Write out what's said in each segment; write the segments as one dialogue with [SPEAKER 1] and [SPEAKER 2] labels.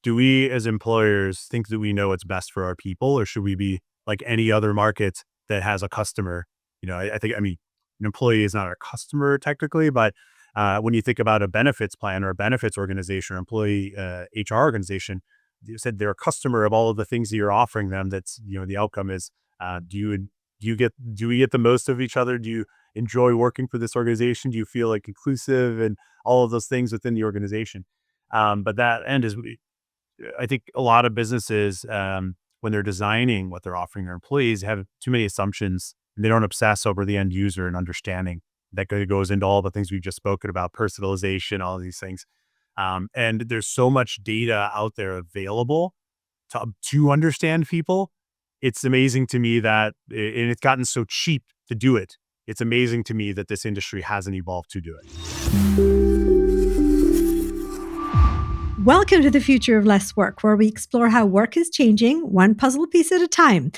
[SPEAKER 1] do we as employers think that we know what's best for our people, or should we be like any other market that has a customer? I think, I mean, an employee is not a customer technically, but when you think about a benefits plan or a benefits organization or employee HR organization, you said they're a customer of all of the things that you're offering them. That's, the outcome is, do we get the most of each other? Do you enjoy working for this organization? Do you feel like inclusive and all of those things within the organization? But that end is, I think a lot of businesses, when they're designing what they're offering their employees, have too many assumptions and they don't obsess over the end user and understanding that goes into all the things we've just spoken about, personalization, all of these things. And there's so much data out there available to understand people. It's amazing to me that, and it's gotten so cheap to do it. It's amazing to me that this industry hasn't evolved to do it.
[SPEAKER 2] Welcome to the Future of Less Work, where we explore how work is changing one puzzle piece at a time.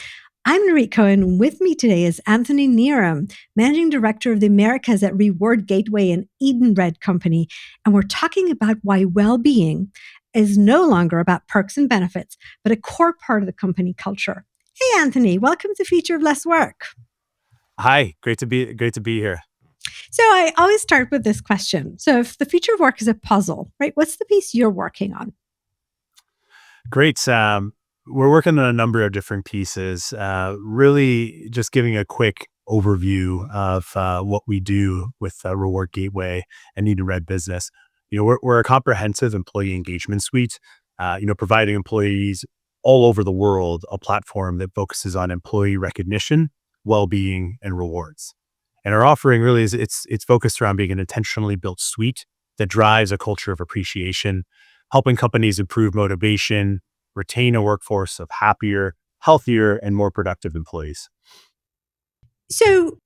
[SPEAKER 2] I'm Nirit Cohen. With me today is Anthony Knierim, Managing Director of the Americas at Reward Gateway and Edenred Company. And we're talking about why well-being is no longer about perks and benefits, but a core part of the company culture. Hey, Anthony, welcome to Future of Less Work.
[SPEAKER 1] Hi, great to be here.
[SPEAKER 2] So I always start with this question. So if the future of work is a puzzle, right, what's the piece you're working on?
[SPEAKER 1] Great. We're working on a number of different pieces. Really, just giving a quick overview of what we do with Reward Gateway and Edenred Business. We're a comprehensive employee engagement suite. Providing employees all over the world a platform that focuses on employee recognition, well-being, and rewards. And our offering really is it's focused around being an intentionally built suite that drives a culture of appreciation, helping companies improve motivation, retain a workforce of happier, healthier, and more productive employees.
[SPEAKER 2] So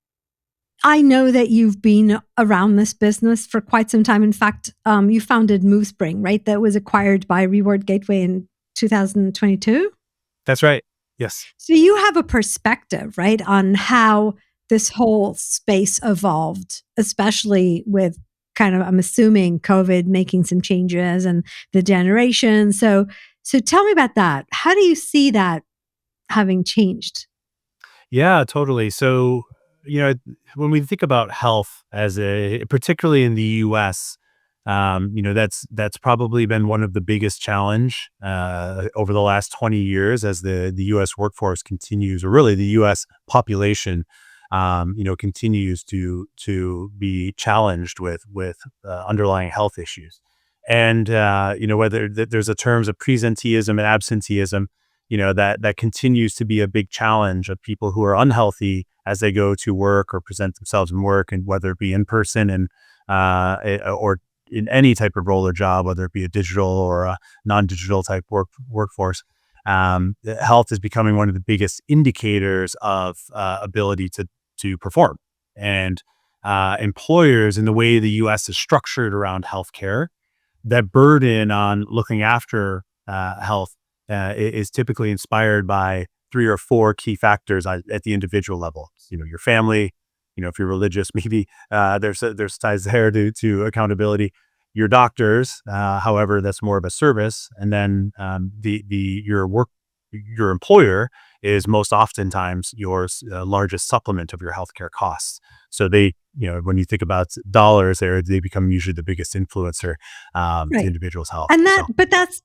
[SPEAKER 2] I know that you've been around this business for quite some time. In fact, you founded MoveSpring, right? That was acquired by Reward Gateway in 2022.
[SPEAKER 1] That's right. Yes.
[SPEAKER 2] So you have a perspective, right, on how this whole space evolved, especially with kind of, I'm assuming, COVID making some changes and the generation. So tell me about that. How do you see that having changed?
[SPEAKER 1] Yeah, totally. So, when we think about health particularly in the US, that's probably been one of the biggest challenge over the last 20 years as the US workforce continues, or really the US population, continues to be challenged with underlying health issues. And, whether there's a terms of presenteeism and absenteeism, that continues to be a big challenge of people who are unhealthy as they go to work or present themselves in work, and whether it be in person and or in any type of role or job, whether it be a digital or a non-digital type workforce. Health is becoming one of the biggest indicators of ability to perform. And employers, in the way the U.S. is structured around healthcare, that burden on looking after health is typically inspired by 3 or 4 key factors at the individual level. Your family. If you're religious, maybe there's ties there to accountability. Your doctors, however, that's more of a service, and then your employer is most oftentimes your largest supplement of your healthcare costs. So when you think about dollars, they become usually the biggest influencer to
[SPEAKER 2] Right.
[SPEAKER 1] individuals' health.
[SPEAKER 2] And
[SPEAKER 1] So,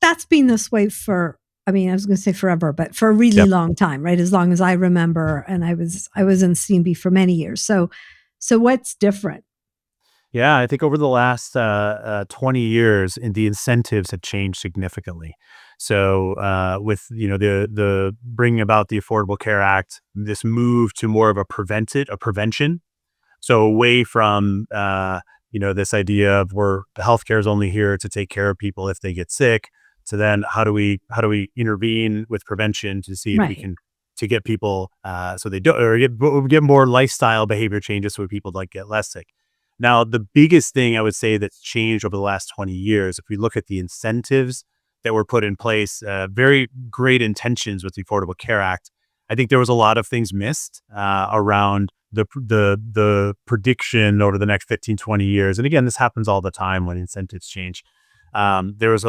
[SPEAKER 2] that's been this way for, I mean, I was going to say forever, but for a really
[SPEAKER 1] yep.
[SPEAKER 2] long time, right? As long as I remember, and I was in CMB for many years. So what's different?
[SPEAKER 1] Yeah, I think over the last 20 years, the incentives have changed significantly. So with the bringing about the Affordable Care Act, this move to more of a prevention. So away from this idea of where the healthcare is only here to take care of people if they get sick, to then how do we intervene with prevention to see if we
[SPEAKER 2] Right.
[SPEAKER 1] can to get people so they don't, or get more lifestyle behavior changes so people like get less sick. Now, the biggest thing I would say that's changed over the last 20 years, if we look at the incentives that were put in place, very great intentions with the Affordable Care Act, I think there was a lot of things missed around the prediction over the next 15, 20 years. And again, this happens all the time when incentives change. There was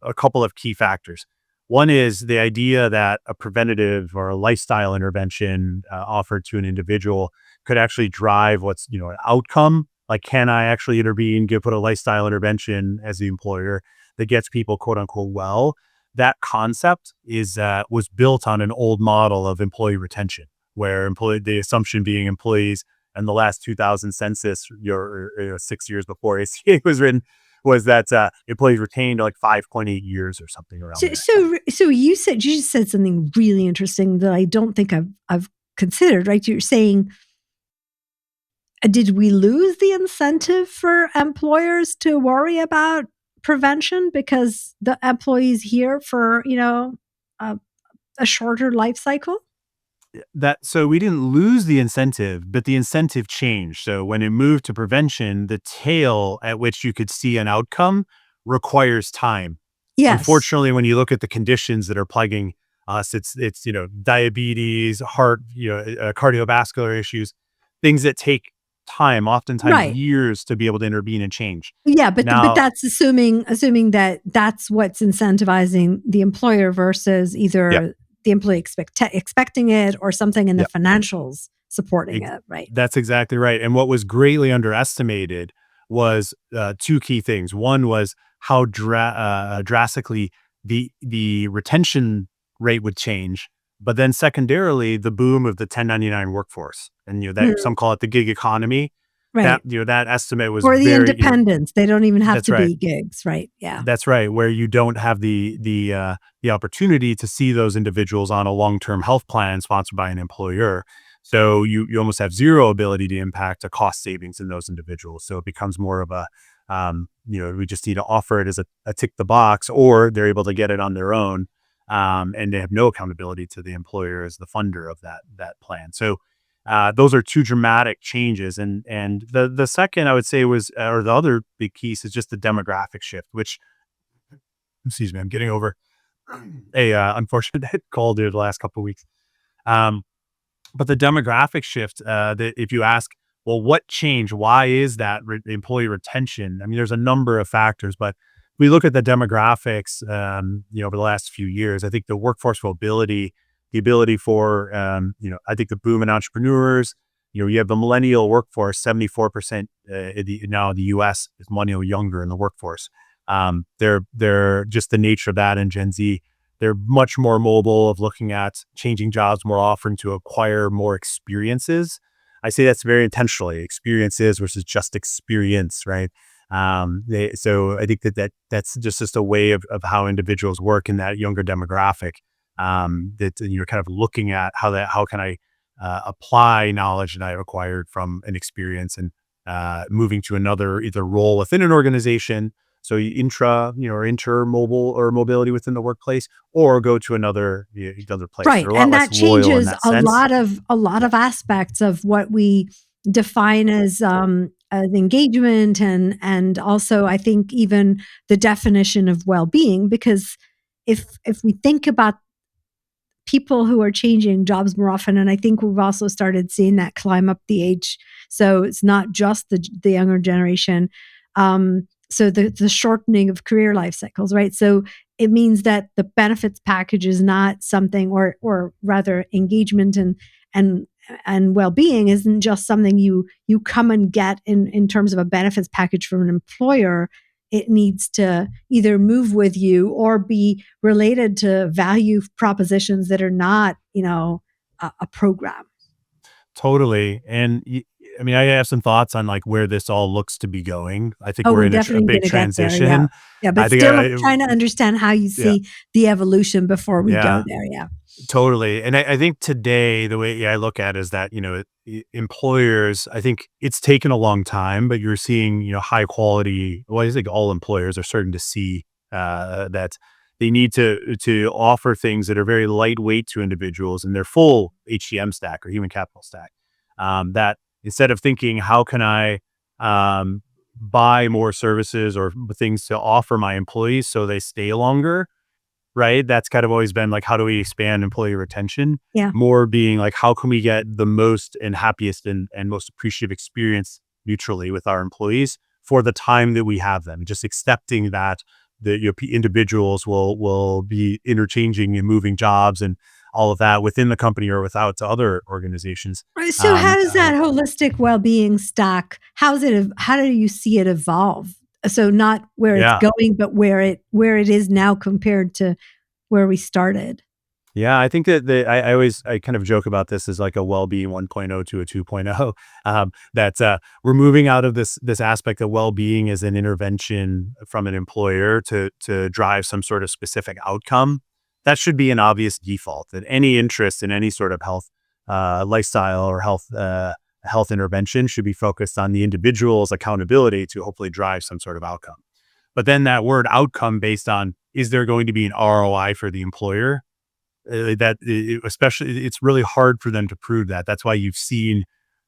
[SPEAKER 1] a couple of key factors. One is the idea that a preventative or a lifestyle intervention offered to an individual could actually drive what's, an outcome. Like, can I actually intervene, put a lifestyle intervention as the employer that gets people quote unquote well? That concept was built on an old model of employee retention, where the assumption being employees and the last 2000 census, 6 years before ACA was written, was that employees retained like 5.8 years or something around
[SPEAKER 2] So,
[SPEAKER 1] there.
[SPEAKER 2] so you just said something really interesting that I don't think I've considered. Right? You're saying, did we lose the incentive for employers to worry about prevention because the employees here for a, a shorter life cycle?
[SPEAKER 1] So we didn't lose the incentive, but the incentive changed. So when it moved to prevention, the tail at which you could see an outcome requires time.
[SPEAKER 2] Yes.
[SPEAKER 1] Unfortunately, when you look at the conditions that are plaguing us, it's diabetes, heart, cardiovascular issues, things that take time, oftentimes
[SPEAKER 2] Right.
[SPEAKER 1] years, to be able to intervene and change.
[SPEAKER 2] Yeah, but
[SPEAKER 1] Now,
[SPEAKER 2] that's assuming that that's what's incentivizing the employer versus
[SPEAKER 1] yeah,
[SPEAKER 2] either the employee expecting it or something in the
[SPEAKER 1] yeah.
[SPEAKER 2] financials supporting
[SPEAKER 1] Ex
[SPEAKER 2] it, right?
[SPEAKER 1] That's exactly right, and what was greatly underestimated was, 2 key things. One was how drastically the retention rate would change, but then secondarily, the boom of the 1099 workforce, and, that
[SPEAKER 2] Mhm.
[SPEAKER 1] some call it the gig economy.
[SPEAKER 2] Right.
[SPEAKER 1] That estimate was
[SPEAKER 2] Or the
[SPEAKER 1] very,
[SPEAKER 2] independents, they don't even have
[SPEAKER 1] that's
[SPEAKER 2] to
[SPEAKER 1] right.
[SPEAKER 2] be gigs, right? Yeah.
[SPEAKER 1] That's right, where you don't have the opportunity to see those individuals on a long-term health plan sponsored by an employer. So you almost have zero ability to impact a cost savings in those individuals. So it becomes more of a, we just need to offer it as a tick the box, or they're able to get it on their own, and they have no accountability to the employer as the funder of that plan. So those are two dramatic changes, and the second I would say was, or the other big piece is just the demographic shift, which, excuse me, I'm getting over a unfortunate cold here the last couple of weeks. Um, but the demographic shift, that if you ask, well, what changed? Why is that employee retention? I mean, there's a number of factors, but we look at the demographics, over the last few years. I think the workforce mobility, the ability for, I think the boom in entrepreneurs. You have the millennial workforce. 74% now in the U.S. is millennial younger in the workforce. They're just the nature of that in Gen Z. They're much more mobile of looking at changing jobs more often to acquire more experiences. I say that's very intentionally, experiences versus just experience, right? So I think that's just a way of how individuals work in that younger demographic. That you're kind of looking at how can I apply knowledge that I acquired from an experience, and moving to another either role within an organization. So or intermobile or mobility within the workplace, or go to another place.
[SPEAKER 2] Right,
[SPEAKER 1] They're a lot
[SPEAKER 2] and
[SPEAKER 1] less
[SPEAKER 2] that
[SPEAKER 1] loyal in
[SPEAKER 2] changes
[SPEAKER 1] that sense.
[SPEAKER 2] a lot
[SPEAKER 1] Yeah.
[SPEAKER 2] of aspects of what we define as engagement and also I think even the definition of well-being, because if we think about people who are changing jobs more often, and I think we've also started seeing that climb up the age. So it's not just the younger generation. So the shortening of career life cycles, right? So it means that the benefits package is not something, or rather engagement and and well-being isn't just something you come and get in terms of a benefits package from an employer. It needs to either move with you or be related to value propositions that are not, a program.
[SPEAKER 1] Totally. And I mean, I have some thoughts on like where this all looks to be going. I think
[SPEAKER 2] Oh,
[SPEAKER 1] we're
[SPEAKER 2] we're
[SPEAKER 1] in a
[SPEAKER 2] definitely
[SPEAKER 1] big
[SPEAKER 2] gonna get there, yeah.
[SPEAKER 1] transition.
[SPEAKER 2] Yeah,
[SPEAKER 1] I
[SPEAKER 2] but
[SPEAKER 1] think
[SPEAKER 2] still I'm trying to understand how you
[SPEAKER 1] yeah,
[SPEAKER 2] see the evolution before we go
[SPEAKER 1] yeah.
[SPEAKER 2] there, yeah.
[SPEAKER 1] Totally. And I think today, the way I look at it is that, employers, I think it's taken a long time, but you're seeing, high quality. Well, I think all employers are starting to see that they need to offer things that are very lightweight to individuals in their full HCM stack or human capital stack. That instead of thinking, how can I buy more services or things to offer my employees so they stay longer, right? That's kind of always been like, how do we expand employee retention?
[SPEAKER 2] Yeah.
[SPEAKER 1] More being like, how can we get the most and happiest and most appreciative experience mutually with our employees for the time that we have them? Just accepting that individuals will be interchanging and moving jobs and all of that within the company or without to other organizations.
[SPEAKER 2] Right, so how
[SPEAKER 1] Um,
[SPEAKER 2] does
[SPEAKER 1] uh,
[SPEAKER 2] that holistic well-being stack, how do you see it evolve? So not where it's
[SPEAKER 1] yeah.
[SPEAKER 2] going, but where it is now compared to where we started.
[SPEAKER 1] Yeah, I think that I kind of joke about this as like a well-being 1.0 to a 2.0. That we're moving out of this aspect of well-being as an intervention from an employer to drive some sort of specific outcome. That should be an obvious default. That any interest in any sort of health, lifestyle or health intervention should be focused on the individual's accountability to hopefully drive some sort of outcome. But then that word outcome based on, is there going to be an ROI for the employer? Especially, it's really hard for them to prove that. That's why you've seen,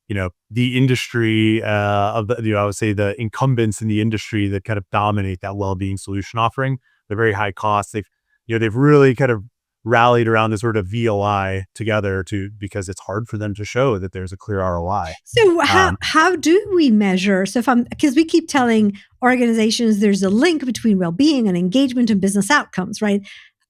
[SPEAKER 1] the industry of the, I would say the incumbents in the industry that kind of dominate that well-being solution offering. They're very high cost. They've really kind of rallied around this sort of VOI together because it's hard for them to show that there's a clear ROI.
[SPEAKER 2] So
[SPEAKER 1] Um,
[SPEAKER 2] how do we measure? So if I'm because we keep telling organizations there's a link between well-being and engagement and business outcomes, right?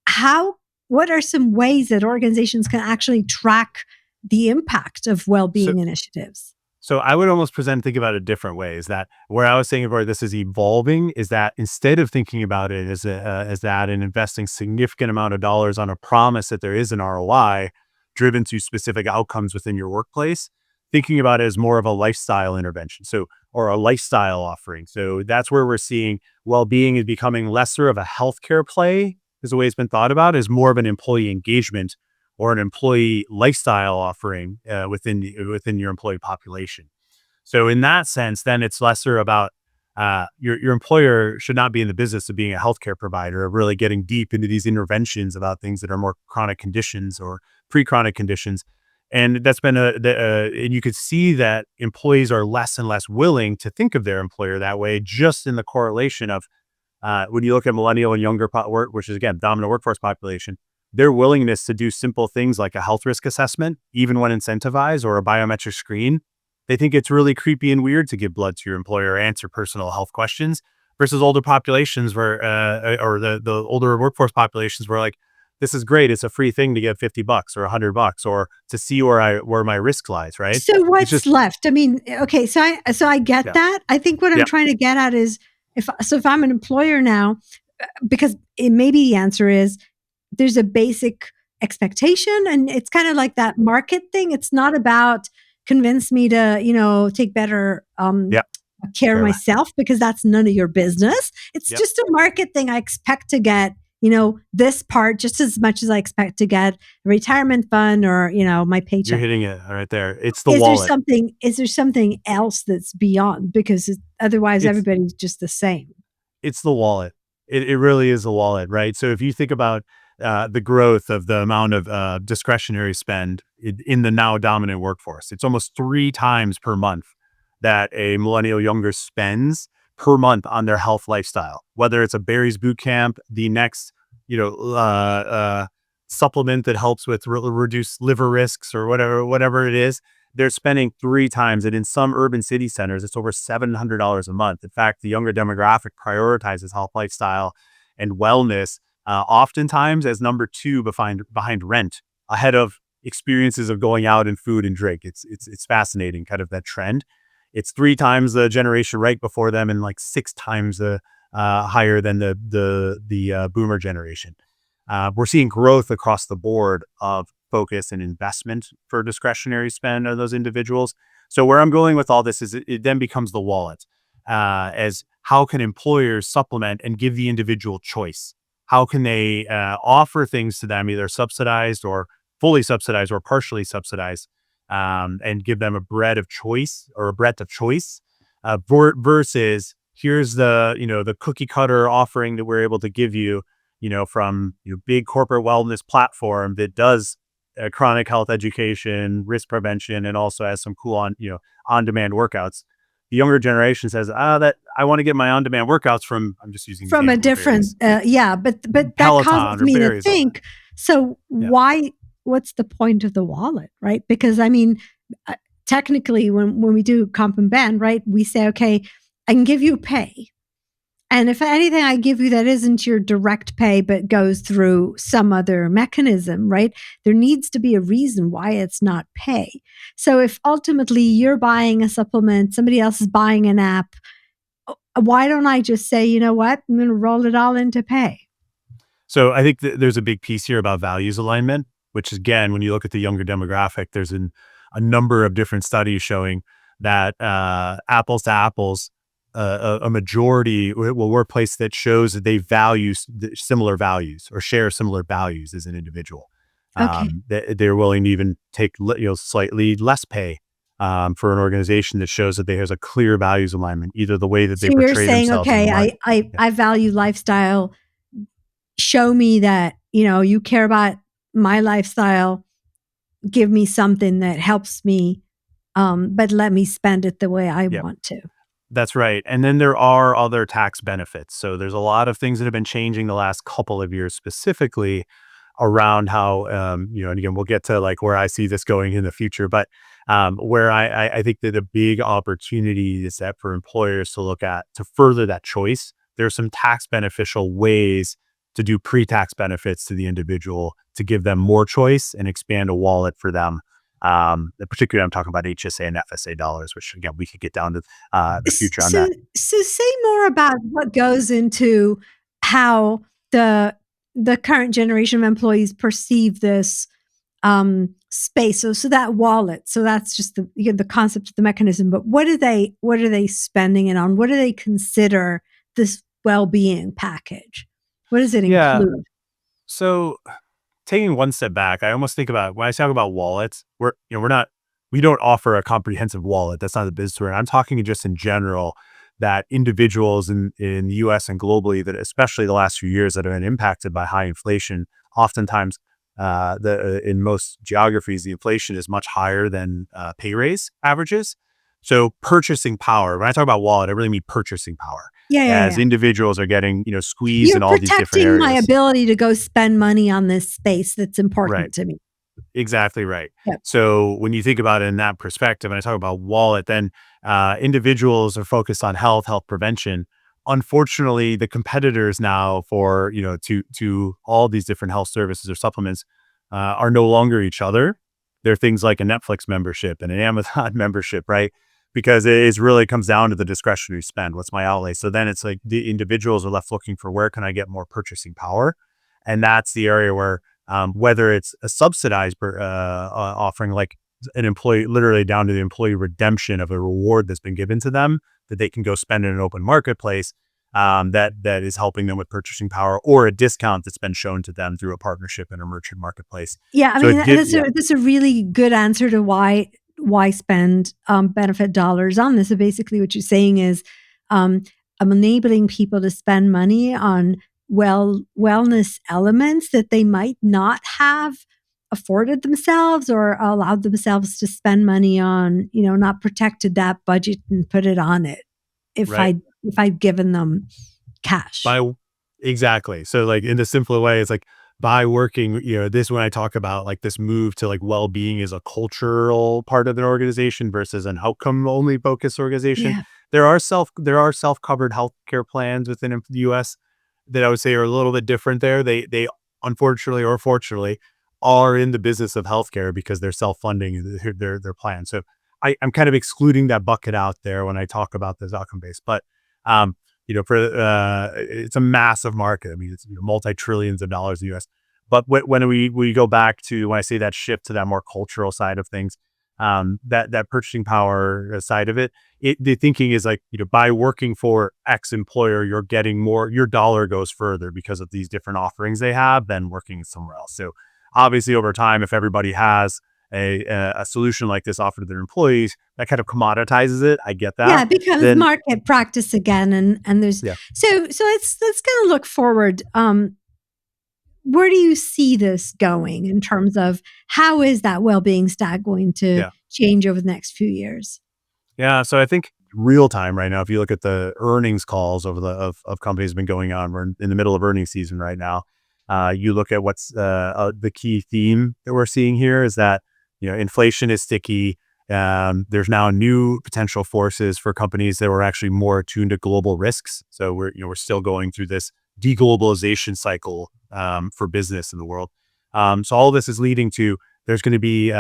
[SPEAKER 2] How what are some ways that organizations can actually track the impact of
[SPEAKER 1] so
[SPEAKER 2] well-being initiatives?
[SPEAKER 1] So I would almost think about it different ways. That where I was saying before, this is evolving, is that instead of thinking about it as that and investing significant amount of dollars on a promise that there is an ROI driven to specific outcomes within your workplace, thinking about it as more of a lifestyle intervention. So, or a lifestyle offering. So that's where we're seeing well-being is becoming lesser of a healthcare play, is the way it's been thought about, is more of an employee engagement or an employee lifestyle offering within your employee population. So in that sense, then it's lesser about your employer should not be in the business of being a healthcare provider, of really getting deep into these interventions about things that are more chronic conditions or pre-chronic conditions. And that's been and you could see that employees are less and less willing to think of their employer that way, just in the correlation of when you look at millennial and younger work, which is again dominant workforce population, their willingness to do simple things like a health risk assessment, even when incentivized, or a biometric screen, they think it's really creepy and weird to give blood to your employer or answer personal health questions. Versus older populations where, or the older workforce populations where like, this is great. It's a free thing to get $50 or $100 or to see where my risk lies. Right?
[SPEAKER 2] So
[SPEAKER 1] It's
[SPEAKER 2] what's
[SPEAKER 1] just
[SPEAKER 2] left? I mean, okay, so I get
[SPEAKER 1] yeah,
[SPEAKER 2] that. I think what I'm
[SPEAKER 1] yeah,
[SPEAKER 2] trying to get at is if I'm an employer now, because it maybe the answer is there's a basic expectation and it's kind of like that market thing. It's not about convince me to, take better
[SPEAKER 1] yeah.
[SPEAKER 2] care of
[SPEAKER 1] Care less.
[SPEAKER 2] myself because that's none of your business. It's
[SPEAKER 1] Yep.
[SPEAKER 2] just a market thing. I expect to get, this part just as much as I expect to get a retirement fund or, my
[SPEAKER 1] You're
[SPEAKER 2] paycheck.
[SPEAKER 1] hitting it right there. It's the wallet.
[SPEAKER 2] Is there something else that's beyond because otherwise
[SPEAKER 1] It's
[SPEAKER 2] everybody's just the same?
[SPEAKER 1] It's the wallet. It really is a wallet, right? So if you think about the growth of the amount of discretionary spend in the now dominant workforce, it's almost 3 times per month that a millennial younger spends per month on their health lifestyle. Whether it's a berries boot camp, the next, you know, uh, uh, supplement that helps with reduce liver risks or whatever it is, they're spending 3 times it. In some urban city centers, it's over $700 a month. In fact, the younger demographic prioritizes health, lifestyle, and wellness, oftentimes as number two behind rent, ahead of experiences of going out and food and drink. It's fascinating, kind of that trend. It's 3 times the generation right before them, and like 6 times the higher than the boomer generation. We're seeing growth across the board of focus and investment for discretionary spend of those individuals. So where I'm going with all this is it then becomes the wallet, as how can employers supplement and give the individual choice? How can they offer things to them, either subsidized or fully subsidized or partially subsidized, and give them a breadth of choice, versus here's the cookie cutter offering that we're able to give you, from your big corporate wellness platform that does chronic health education, risk prevention, and also has some cool on demand workouts. The younger generation says, that I want to get my on demand workouts from, I'm just using
[SPEAKER 2] From a
[SPEAKER 1] example of
[SPEAKER 2] different
[SPEAKER 1] berries,
[SPEAKER 2] yeah, but that causes
[SPEAKER 1] Peloton or
[SPEAKER 2] me to
[SPEAKER 1] berries, all that.
[SPEAKER 2] think, so
[SPEAKER 1] Yeah.
[SPEAKER 2] what's the point of the wallet, right? Because I mean, uh, technically when we do comp and band, right, we say, okay, I can give you pay, And if anything I give you that isn't your direct pay, but goes through some other mechanism, right? There needs to be a reason why it's not pay. So if ultimately you're buying a supplement, somebody else is buying an app, why don't I just say, you know what? I'm going to roll it all into pay.
[SPEAKER 1] So I think there's a big piece here about values alignment, which again, when you look at the younger demographic, there's a number of different studies showing that apples to apples, a majority, well, workplace that shows that they value similar values or share similar values as an individual.
[SPEAKER 2] Okay.
[SPEAKER 1] They're willing to even take slightly less pay for an organization that shows that there's a clear values alignment, either the way that they
[SPEAKER 2] So you're
[SPEAKER 1] portray
[SPEAKER 2] saying,
[SPEAKER 1] themselves in the
[SPEAKER 2] okay,
[SPEAKER 1] market.
[SPEAKER 2] I value lifestyle. Show me that, you care about my lifestyle. Give me something that helps me, but let me spend it the way I
[SPEAKER 1] Yeah.
[SPEAKER 2] want to.
[SPEAKER 1] That's right. And then there are other tax benefits. So there's a lot of things that have been changing the last couple of years, specifically around how, and again, we'll get to like where I see this going in the future, but where I think that a big opportunity is that for employers to look at to further that choice, there's some tax beneficial ways to do pre-tax benefits to the individual to give them more choice and expand a wallet for them. Particularly, I'm talking about HSA and FSA dollars, which again we could get down to the
[SPEAKER 2] S
[SPEAKER 1] future on
[SPEAKER 2] so
[SPEAKER 1] that.
[SPEAKER 2] so say more about what goes into how the the current generation of employees perceive this, space. So that wallet, so that's just the concept of the mechanism, but what are they spending it on? What do they consider this well-being package? What does it
[SPEAKER 1] Yeah.
[SPEAKER 2] include?
[SPEAKER 1] So taking one step back, I almost think about when I talk about wallets, we don't offer a comprehensive wallet. That's not the business we're in. I'm talking just in general that individuals in the US and globally that especially the last few years that have been impacted by high inflation, oftentimes in most geographies, the inflation is much higher than pay raise averages. So purchasing power, when I talk about wallet, I really mean purchasing power
[SPEAKER 2] Yeah, yeah,
[SPEAKER 1] as
[SPEAKER 2] yeah.
[SPEAKER 1] individuals are getting, squeezed
[SPEAKER 2] You're
[SPEAKER 1] in all these different
[SPEAKER 2] protecting my
[SPEAKER 1] areas.
[SPEAKER 2] ability to go spend money on this space that's
[SPEAKER 1] Right.
[SPEAKER 2] important to me.
[SPEAKER 1] Exactly right.
[SPEAKER 2] Yep.
[SPEAKER 1] So when you think about it in that perspective, and I talk about wallet, then individuals are focused on health prevention. Unfortunately, the competitors now for to all these different health services or supplements are no longer each other. They're things like a Netflix membership and an Amazon membership, right? Because really comes down to the discretionary spend. What's my outlay? So then it's like the individuals are left looking for where can I get more purchasing power, and that's the area where whether it's a subsidized offering, like an employee, literally down to the employee redemption of a reward that's been given to them that they can go spend in an open marketplace, that is helping them with purchasing power, or a discount that's been shown to them through a partnership in a merchant marketplace.
[SPEAKER 2] Yeah, I
[SPEAKER 1] So
[SPEAKER 2] mean,
[SPEAKER 1] it give yeah,
[SPEAKER 2] that's a really good answer to why spend, benefit dollars on this. So basically what you're saying is, um, I'm enabling people to spend money on wellness elements that they might not have afforded themselves or allowed themselves to spend money on, not protected that budget and put it on it if
[SPEAKER 1] right.
[SPEAKER 2] I'd given them cash.
[SPEAKER 1] By Exactly. So, like, in the simpler way, it's like by working, this when I talk about like this move to like well-being is a cultural part of an organization versus an outcome only focused organization.
[SPEAKER 2] Yeah.
[SPEAKER 1] There are self-covered healthcare plans within the US that I would say are a little bit different there. They unfortunately or fortunately are in the business of healthcare because they're self-funding their plan. So I'm kind of excluding that bucket out there when I talk about this outcome based. But um, for it's a massive market. I mean, it's multi-trillions of dollars in the US. But when we go back to when I say that shift to that more cultural side of things, that purchasing power side of it, the thinking is like, by working for X employer, you're getting more, your dollar goes further because of these different offerings they have than working somewhere else. So obviously over time, if everybody has a solution like this offered to their employees, that kind of commoditizes it. I get
[SPEAKER 2] Yeah,
[SPEAKER 1] that.
[SPEAKER 2] it becomes
[SPEAKER 1] Then
[SPEAKER 2] market practice again, and there's
[SPEAKER 1] yeah,
[SPEAKER 2] so let's kind of look forward. Where do you see this going in terms of how is that well-being stack going to
[SPEAKER 1] yeah.
[SPEAKER 2] change over the next few years?
[SPEAKER 1] Yeah, so I think real time right now, if you look at the earnings calls over of companies have been going on, we're in the middle of earnings season right now. You look at what's the key theme that we're seeing here is that inflation is sticky There's now new potential forces for companies that were actually more attuned to global risks. So we're still going through this deglobalization cycle for business in the world. So all this is leading to there's going to be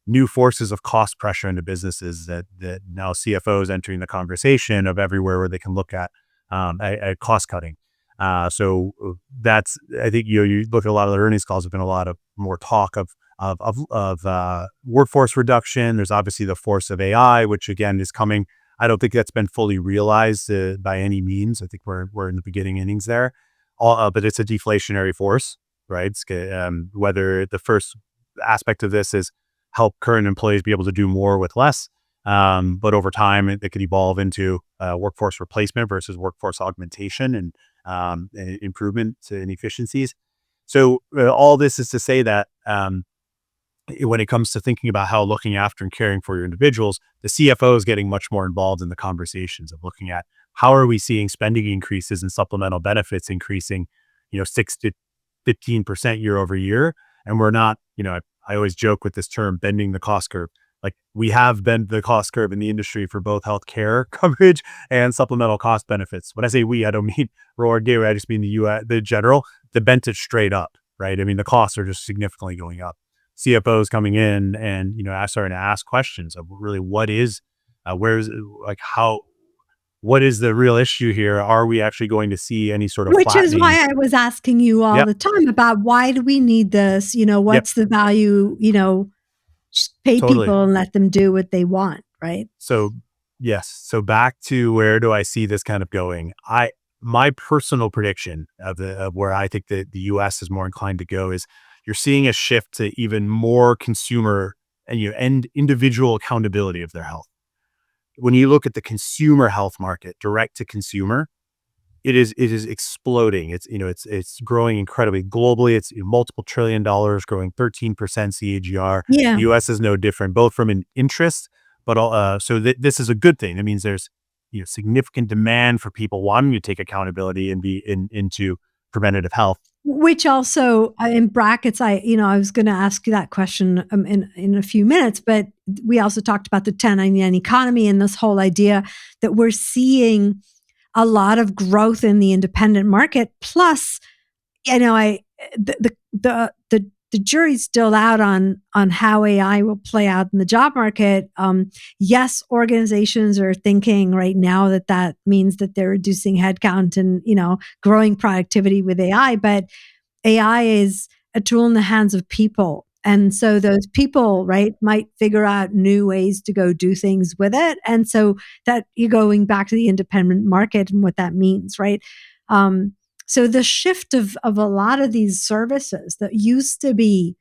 [SPEAKER 1] new forces of cost pressure into businesses that now CFOs entering the conversation of everywhere where they can look at cost cutting. So that's I think you look at a lot of the earnings calls have been a lot of more talk of workforce reduction. There's obviously the force of AI, which again is coming. I don't think that's been fully realized by any means. I think we're in the beginning innings there, but it's a deflationary force, right? Whether the first aspect of this is help current employees be able to do more with less, but over time it could evolve into workforce replacement versus workforce augmentation and improvement in efficiencies. So all this is to say that when it comes to thinking about how looking after and caring for your individuals, the CFO is getting much more involved in the conversations of looking at how are we seeing spending increases and supplemental benefits increasing, 6 to 15% year over year. And we're not, I always joke with this term, bending the cost curve. Like we have bent the cost curve in the industry for both healthcare coverage and supplemental cost benefits. When I say we, I don't mean Roar or Gateway, I just mean the US, the general, the bent it straight up, right? I mean, the costs are just significantly going up. CFOs coming in and starting to ask questions of really where's like how what is the real issue here? Are we actually going to see any sort of
[SPEAKER 2] Which is
[SPEAKER 1] flattening?
[SPEAKER 2] why I was asking you all
[SPEAKER 1] Yep,
[SPEAKER 2] the time about why do we need this?
[SPEAKER 1] yep,
[SPEAKER 2] What's the value? Just pay
[SPEAKER 1] totally.
[SPEAKER 2] people and let them do what they want, right?
[SPEAKER 1] So yes, so back to where do I see this kind of going? My personal prediction of where I think that the US is more inclined to go is you're seeing a shift to even more consumer and individual accountability of their health. When you look at the consumer health market, direct to consumer, it is exploding. It's growing incredibly globally. It's multiple $1 trillion, growing 13% CAGR. The
[SPEAKER 2] Yeah.
[SPEAKER 1] US is no different, both from an interest, but this is a good thing. It means there's significant demand for people wanting to take accountability and be into preventative health.
[SPEAKER 2] Which also, in brackets, I was gonna ask you that question, in a few minutes, but we also talked about the 1099 economy and this whole idea that we're seeing a lot of growth in the independent market. Plus, I the jury's still out on how AI will play out in the job market. Yes, organizations are thinking right now that means that they're reducing headcount and growing productivity with AI, but AI is a tool in the hands of people. And so those people, right, might figure out new ways to go do things with it. And so that you're going back to the independent market and what that means, right? Um, so the shift of a lot of these services that used to be,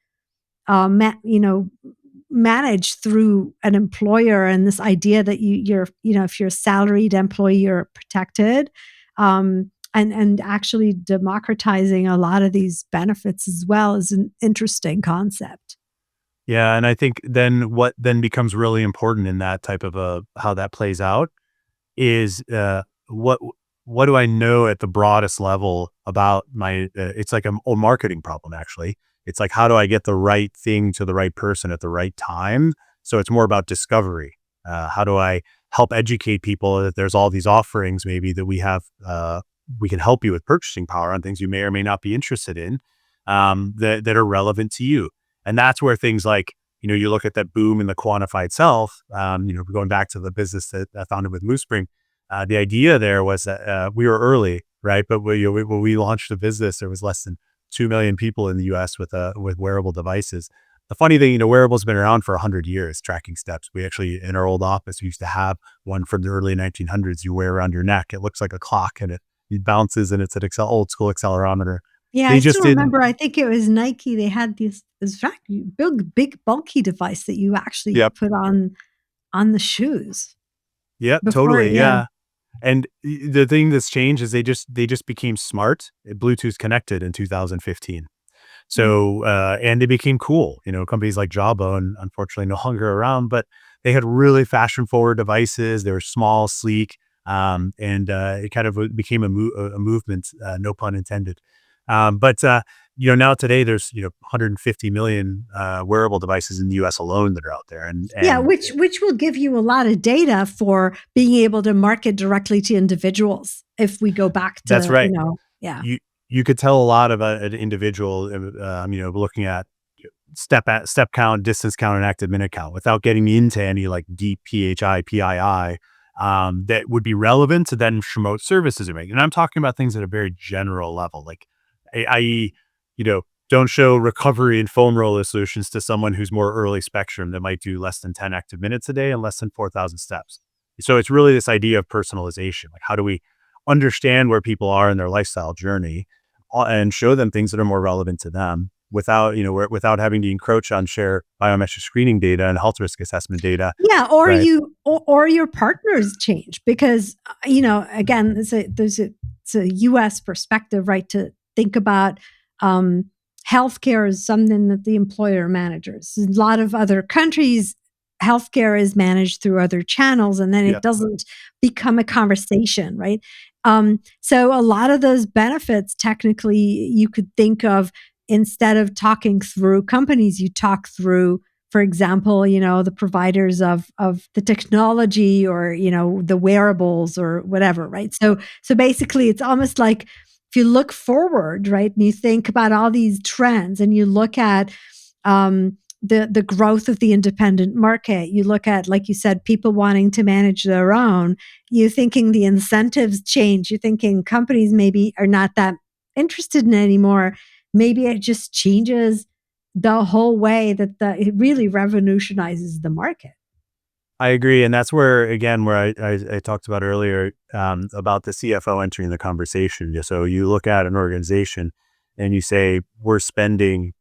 [SPEAKER 2] managed through an employer, and this idea that if you're a salaried employee, you're protected, and actually democratizing a lot of these benefits as well is an interesting concept.
[SPEAKER 1] Yeah, and I think then what then becomes really important in that type of how that plays out is what do I know at the broadest level about it's like a marketing problem actually. It's like how do I get the right thing to the right person at the right time? So it's more about discovery. How do I help educate people that there's all these offerings maybe that we can help you with purchasing power on things you may or may not be interested in, that are relevant to you. And that's where things like, you look at that boom in the quantified self, going back to the business that I founded with Moosepring. The idea there was that we were early, right? But when we launched the business, there was less than 2 million people in the US with wearable devices. The funny thing, wearables have been around for 100 years, tracking steps. We actually, in our old office, we used to have one from the early 1900s you wear around your neck. It looks like a clock and it bounces and it's an old school accelerometer.
[SPEAKER 2] Yeah,
[SPEAKER 1] They
[SPEAKER 2] I still
[SPEAKER 1] just didn't.
[SPEAKER 2] remember, I think it was Nike, they had this vacuum big bulky device that you actually
[SPEAKER 1] Yep.
[SPEAKER 2] put on the shoes
[SPEAKER 1] Yep.
[SPEAKER 2] before.
[SPEAKER 1] Totally.
[SPEAKER 2] Yeah.
[SPEAKER 1] Yeah. And the thing that's changed is they just became smart, Bluetooth connected in 2015.
[SPEAKER 2] Mm.
[SPEAKER 1] So, and they became cool. Companies like Jawbone, unfortunately, no longer around, but they had really fashion forward devices. They were small, sleek, and it kind of became a movement, no pun intended. But now today there's 150 million wearable devices in the U.S. alone that are out there,
[SPEAKER 2] Yeah,
[SPEAKER 1] and
[SPEAKER 2] which will give you a lot of data for being able to market directly to individuals if we go back
[SPEAKER 1] that's
[SPEAKER 2] to,
[SPEAKER 1] right.
[SPEAKER 2] yeah.
[SPEAKER 1] You could tell a lot about an individual, looking at step count, distance count, and active minute count without getting into any like deep PII, that would be relevant to then promote services you're making. And I'm talking about things at a very general level, like i.e., you know, don't show recovery and foam roller solutions to someone who's more early spectrum that might do less than 10 active minutes a day and less than 4,000 steps. So it's really this idea of personalization. Like, how do we understand where people are in their lifestyle journey and show them things that are more relevant to them without, without having to encroach on share biometric screening data and health risk assessment data,
[SPEAKER 2] Yeah, or
[SPEAKER 1] right?
[SPEAKER 2] or your partners change because again, it's a US perspective, right? To think about um healthcare is something that the employer manages. A lot of other countries, healthcare is managed through other channels and then it
[SPEAKER 1] Yeah,
[SPEAKER 2] doesn't become a conversation, right? So a lot of those benefits technically you could think of, instead of talking through companies, you talk through, for example, the providers of the technology, or the wearables or whatever, right? So basically, it's almost like if you look forward, right, and you think about all these trends, and you look at the growth of the independent market, you look at, like you said, people wanting to manage their own. You're thinking the incentives change. You're thinking companies maybe are not that interested in it anymore. Maybe it just changes the whole way that it really revolutionizes the market.
[SPEAKER 1] I agree. And that's where, again, where I talked about earlier, about the CFO entering the conversation. So you look at an organization and you say, we're spending,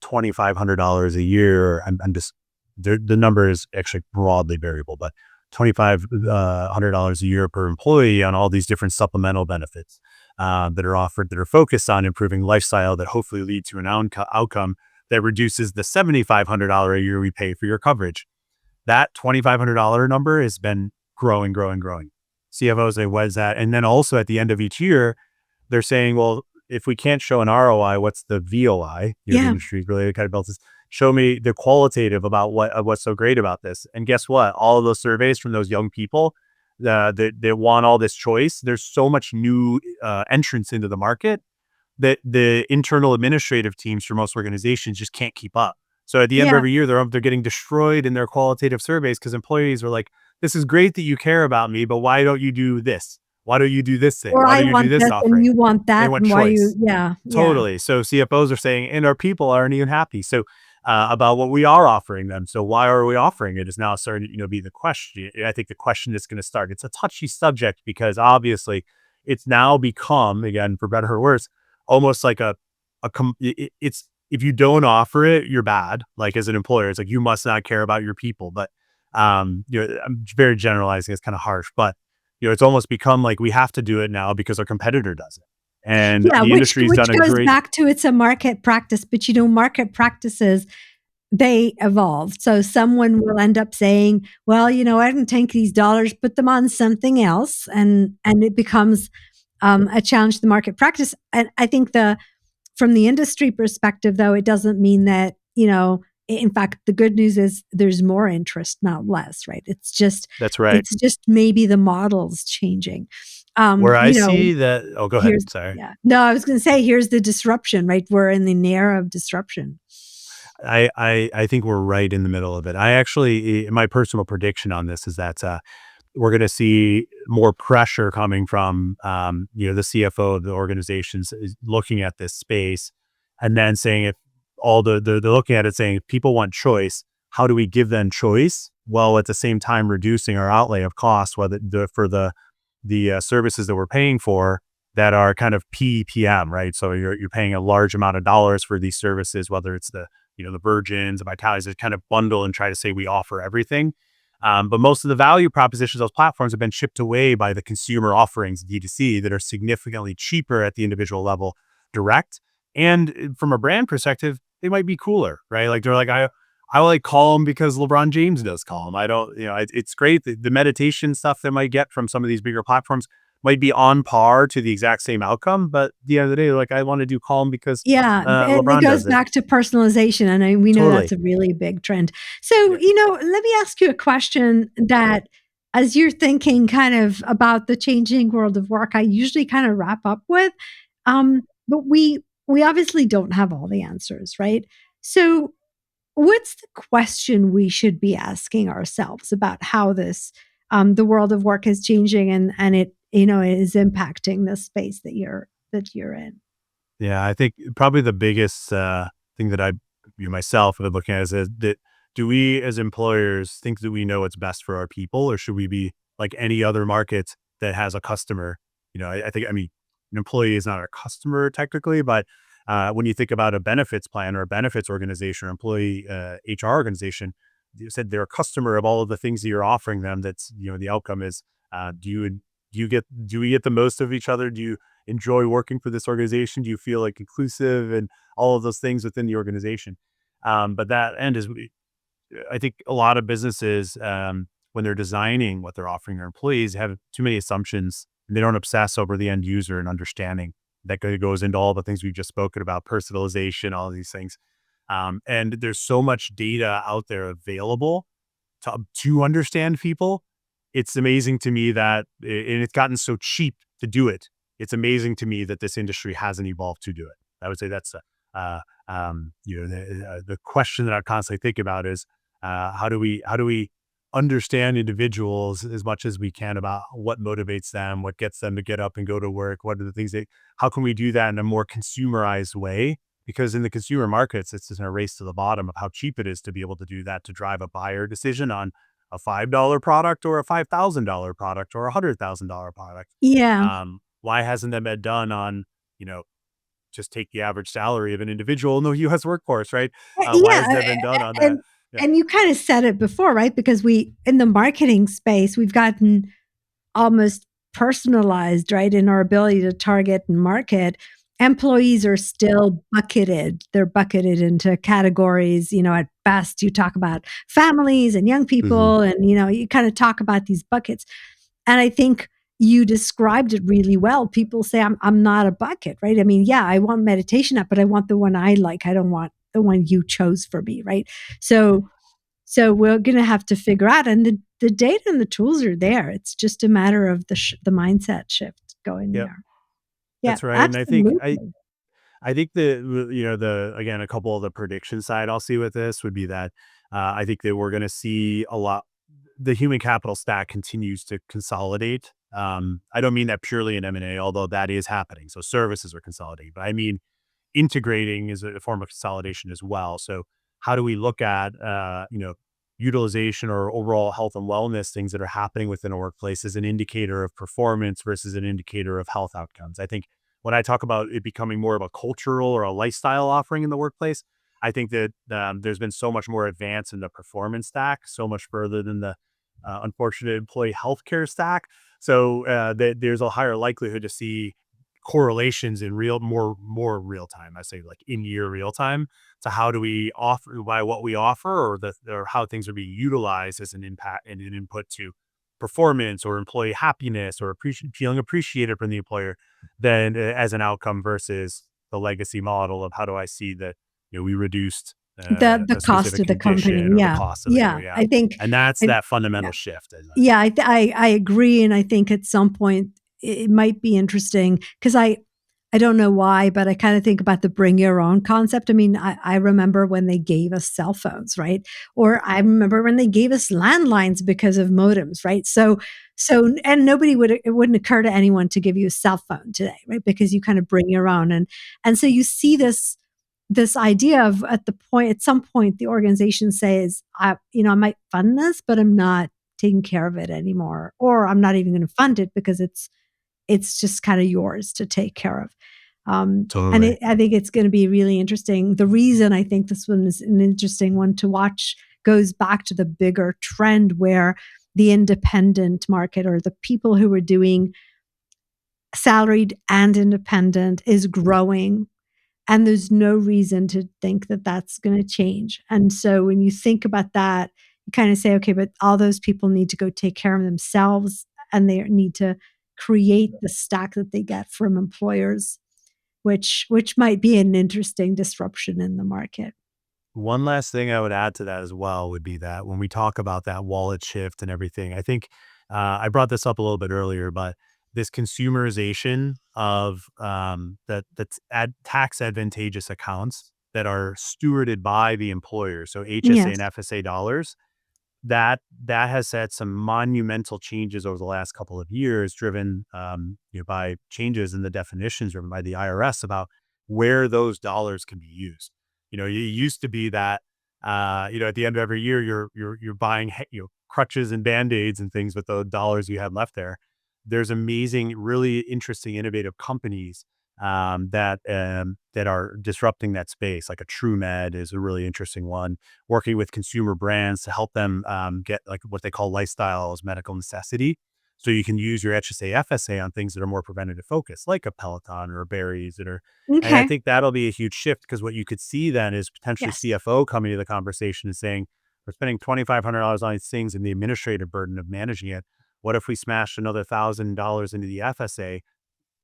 [SPEAKER 1] $2,500 a year. I'm just, the number is actually broadly variable, but $2,500 a year per employee on all these different supplemental benefits that are offered, that are focused on improving lifestyle, that hopefully lead to an outcome that reduces the $7,500 a year we pay for your coverage. That $2,500 number has been growing, growing, growing. CFOs say, what is that? And then also at the end of each year, they're saying, well, if we can't show an ROI, what's the VOI? The
[SPEAKER 2] Yeah.
[SPEAKER 1] industry really kind of built this. Show me the qualitative about what's so great about this. And guess what? All of those surveys from those young people that want all this choice, there's so much new entrance into the market that the internal administrative teams for most organizations just can't keep up. So at the end of
[SPEAKER 2] Yeah.
[SPEAKER 1] every year, they're getting destroyed in their qualitative surveys because employees are like, "This is great that you care about me, but why don't you do this? Why don't you do this thing?
[SPEAKER 2] Or
[SPEAKER 1] Why
[SPEAKER 2] I
[SPEAKER 1] don't you do
[SPEAKER 2] want
[SPEAKER 1] this
[SPEAKER 2] this and
[SPEAKER 1] offering?"
[SPEAKER 2] you want
[SPEAKER 1] They
[SPEAKER 2] that,
[SPEAKER 1] want
[SPEAKER 2] and why you,
[SPEAKER 1] choice.
[SPEAKER 2] yeah, yeah.
[SPEAKER 1] Totally. So CFOs are saying, and our people aren't even happy. So about what we are offering them. So why are we offering it is now starting to, be the question. I think the question that's going to start. It's a touchy subject because obviously it's now become, again, for better or worse, almost like it's, if you don't offer it, you're bad. Like as an employer, it's like you must not care about your people. But I'm very generalizing. It's kind of harsh, but it's almost become like we have to do it now because our competitor does it. And
[SPEAKER 2] Yeah,
[SPEAKER 1] the industry's
[SPEAKER 2] which
[SPEAKER 1] done a
[SPEAKER 2] goes
[SPEAKER 1] great.
[SPEAKER 2] back to, it's a market practice, but market practices, they evolve. So someone will end up saying, well, I can take these dollars, put them on something else, and it becomes a challenge to the market practice. And I think from the industry perspective, though, it doesn't mean that, in fact, the good news is there's more interest, not less, right?
[SPEAKER 1] That's right.
[SPEAKER 2] It's just maybe the model's changing.
[SPEAKER 1] Where I see that. Oh, go ahead.
[SPEAKER 2] Here's,
[SPEAKER 1] Sorry.
[SPEAKER 2] yeah. No, I was going to say, here's the disruption, right? We're in the era of disruption.
[SPEAKER 1] I think we're right in the middle of it. I actually, my personal prediction on this is that we're going to see more pressure coming from, the CFO of the organizations is looking at this space and then saying, if they're looking at it saying, if people want choice, how do we give them choice? While at the same time reducing our outlay of costs, whether for the services that we're paying for that are kind of PPM, right? So you're paying a large amount of dollars for these services, whether it's the Virgins, the Vitalities, that kind of bundle and try to say we offer everything. But most of the value propositions of those platforms have been chipped away by the consumer offerings, D2C, that are significantly cheaper at the individual level, direct. And from a brand perspective, they might be cooler, right? Like they're like, I like Calm because LeBron James does Calm. I don't, it's great. The meditation stuff they might get from some of these bigger platforms might be on par to the exact same outcome, but at the end of the day, like, I want to do calm because
[SPEAKER 2] Yeah, and it
[SPEAKER 1] LeBron
[SPEAKER 2] goes
[SPEAKER 1] does it.
[SPEAKER 2] back to personalization, and we know that's
[SPEAKER 1] Totally.
[SPEAKER 2] a really big trend. So,
[SPEAKER 1] Yeah.
[SPEAKER 2] let me ask you a question that as you're thinking kind of about the changing world of work, I usually kind of wrap up with, but we obviously don't have all the answers, right? So, what's the question we should be asking ourselves about how this, the world of work is changing and it, is impacting the space that you're in?
[SPEAKER 1] Yeah, I think probably the biggest thing that I view myself of looking at is that do we as employers think that we know what's best for our people, or should we be like any other market that has a customer? I think, I mean, an employee is not a customer technically, but when you think about a benefits plan or a benefits organization or employee HR organization, you said they're a customer of all of the things that you're offering them. That's, the outcome is, do we get the most of each other? Do you enjoy working for this organization? Do you feel like inclusive and all of those things within the organization? But that end is, I think a lot of businesses, when they're designing what they're offering their employees, have too many assumptions and they don't obsess over the end user and understanding that goes into all the things we've just spoken about, personalization, all of these things. And there's so much data out there available to understand people. It's amazing to me that and it's gotten so cheap to do it. It's amazing to me that this industry hasn't evolved to do it. I would say that's the question that I constantly think about is how do we understand individuals as much as we can about what motivates them, what gets them to get up and go to work, what are the things how can we do that in a more consumerized way? Because in the consumer markets, it's just a race to the bottom of how cheap it is to be able to do that, to drive a buyer decision on a $5 product or a $5,000 product or a $100,000 product.
[SPEAKER 2] Yeah.
[SPEAKER 1] Why hasn't that been done on, you know, just take the average salary of an individual in the US workforce, right? Why
[SPEAKER 2] Yeah,
[SPEAKER 1] hasn't that been done on that?
[SPEAKER 2] and
[SPEAKER 1] Yeah.
[SPEAKER 2] and you kinda said it before, right? Because we in the marketing space, we've gotten almost personalized, right, in our ability to target and market. Employees are still bucketed. They're bucketed into categories, at best, you talk about families and young
[SPEAKER 1] Mhm.
[SPEAKER 2] people and, you kinda talk about these buckets. And I think you described it really well. People say, I'm not a bucket, right? I mean, yeah, I want meditation app, but I want the one I like. I don't want the one you chose for me, right? So so we're gonna have to figure out, and the data and the tools are there. It's just a matter of the mindset shift going
[SPEAKER 1] Yep,
[SPEAKER 2] there. Yeah,
[SPEAKER 1] that's right. And I think
[SPEAKER 2] absolutely.
[SPEAKER 1] I think the again, a couple of the prediction side I'll see with this would be that I think that we're going to see a lot. The human capital stack continues to consolidate. I don't mean that purely in M&A, although that is happening. So services are consolidating, but I mean integrating is a form of consolidation as well. So how do we look at utilization or overall health and wellness things that are happening within a workplace as an indicator of performance versus an indicator of health outcomes? I think when I talk about it becoming more of a cultural or a lifestyle offering in the workplace, I think that there's been so much more advance in the performance stack, so much further than the unfortunate employee healthcare stack. So there's a higher likelihood to see correlations in more real time. I say like in year real time. So how do we offer by what we offer, or how things are being utilized as an impact and an input to performance or employee happiness or feeling appreciated from the employer, then as an outcome versus the legacy model of how do I see that we reduced
[SPEAKER 2] The
[SPEAKER 1] a
[SPEAKER 2] cost
[SPEAKER 1] specific
[SPEAKER 2] of the company.
[SPEAKER 1] condition or the
[SPEAKER 2] Yeah.
[SPEAKER 1] cost of the
[SPEAKER 2] Yeah.
[SPEAKER 1] yeah,
[SPEAKER 2] I think
[SPEAKER 1] and that's
[SPEAKER 2] I
[SPEAKER 1] that fundamental
[SPEAKER 2] yeah.
[SPEAKER 1] shift. As
[SPEAKER 2] Yeah, I agree, and I think at some point it might be interesting because I don't know why, but I kind of think about the bring your own concept. I mean, I remember when they gave us cell phones, right? Or I remember when they gave us landlines because of modems, right? So and nobody would it wouldn't occur to anyone to give you a cell phone today, right? Because you kind of bring your own, and so you see this idea of at some point the organization says, I might fund this, but I'm not taking care of it anymore, or I'm not even going to fund it because it's just kind of yours to take care of. And
[SPEAKER 1] totally.
[SPEAKER 2] I think it's going to be really interesting. The reason I think this one is an interesting one to watch goes back to the bigger trend where the independent market or the people who are doing salaried and independent is growing, and there's no reason to think that that's going to change. And so when you think about that, you kind of say, okay, but all those people need to go take care of themselves and they need to create the stack that they get from employers, which might be an interesting disruption in the market.
[SPEAKER 1] One last thing I would add to that as well would be that when we talk about that wallet shift and everything, I think I brought this up a little bit earlier, but this consumerization of that's tax advantageous accounts that are stewarded by the employer, so HSA and
[SPEAKER 2] Yes.
[SPEAKER 1] FSA dollars, that has had some monumental changes over the last couple of years, driven by changes in the definitions driven by the IRS about where those dollars can be used. It used to be that at the end of every year you're buying crutches and band-aids and things with the dollars you had left there. There's amazing, really interesting, innovative companies that are disrupting that space. Like a TrueMed is a really interesting one, working with consumer brands to help them get like what they call lifestyles medical necessity. So you can use your HSA, FSA on things that are more preventative focused, like a Peloton or a Berries and I
[SPEAKER 2] Okay.
[SPEAKER 1] think that'll be a huge shift because what you could see then is potentially
[SPEAKER 2] Yes.
[SPEAKER 1] CFO coming to the conversation and saying, we're spending $2,500 on these things and the administrative burden of managing it. What if we smashed another $1,000 into the FSA,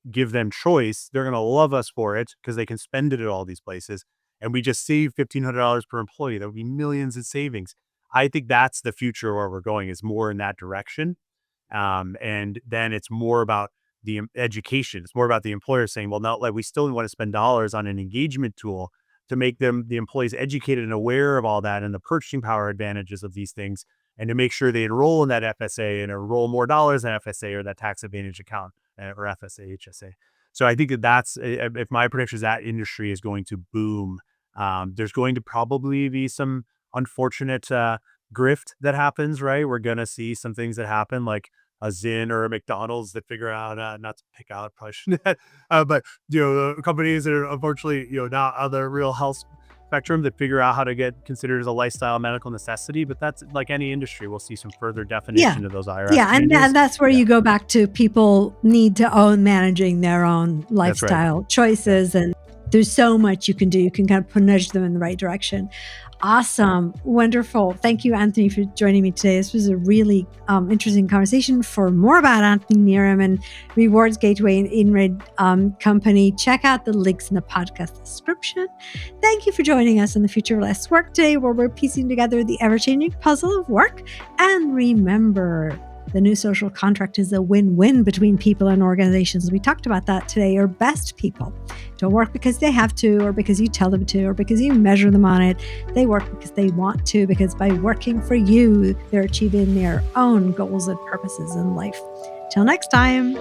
[SPEAKER 1] give them choice? They're going to love us for it because they can spend it at all these places. And we just save $1,500 per employee. That would be millions in savings. I think that's the future where we're going, is more in that direction. And then it's more about the education. It's more about the employer saying, well, no, like we still want to spend dollars on an engagement tool to make the employees educated and aware of all that and the purchasing power advantages of these things, and to make sure they enroll in that FSA and enroll more dollars in FSA or that tax advantage account or FSA, HSA. So I think that's, if my prediction is that industry is going to boom. There's going to probably be some unfortunate grift that happens, right? We're going to see some things that happen like a Zyn or a McDonald's that figure out, not to pick out, probably shouldn't, but the companies that are unfortunately, not on the real health spectrum, that figure out how to get considered as a lifestyle medical necessity. But that's like any industry. We'll see some further
[SPEAKER 2] Yeah.
[SPEAKER 1] definition of those IRS
[SPEAKER 2] Yeah, and
[SPEAKER 1] changes.
[SPEAKER 2] that's where
[SPEAKER 1] Yeah,
[SPEAKER 2] you go back to people need to own managing their own
[SPEAKER 1] that's right.
[SPEAKER 2] lifestyle
[SPEAKER 1] Yeah.
[SPEAKER 2] choices, and there's so much you can do. You can kind of nudge them in the right direction. Awesome. Wonderful. Thank you, Anthony, for joining me today. This was a really interesting conversation. For more about Anthony Knierim and Rewards Gateway and Edenred Company, check out the links in the podcast description. Thank you for joining us on the Future of Less Work Day, where we're piecing together the ever-changing puzzle of work. And remember, the new social contract is a win-win between people and organizations. We talked about that today. Your best people don't work because they have to, or because you tell them to, or because you measure them on it. They work because they want to, because by working for you, they're achieving their own goals and purposes in life. Till next time.